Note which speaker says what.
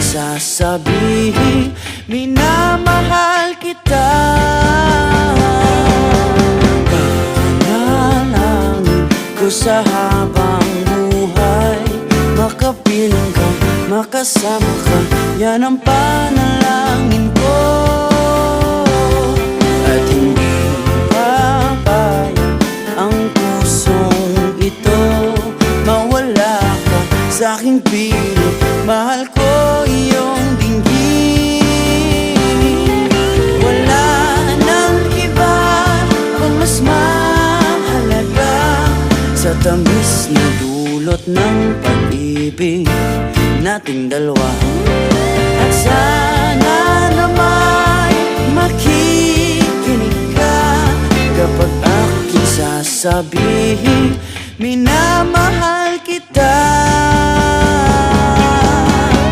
Speaker 1: sasabihin, minamahal kita. Panalangin ko sa habang buhay, makapiling ka, makasama ka, yan ang panalangin ko. At hindi papayag ang pusong ito, mawala ka sa aking piling, mahal ko iyong dinggin. Wala nang iba pang mas mahalaga sa tamis na dulot ng pag-ibig nating dalawa. At sana naman makikinig ka kapag aking sasabihin, minamahal kita.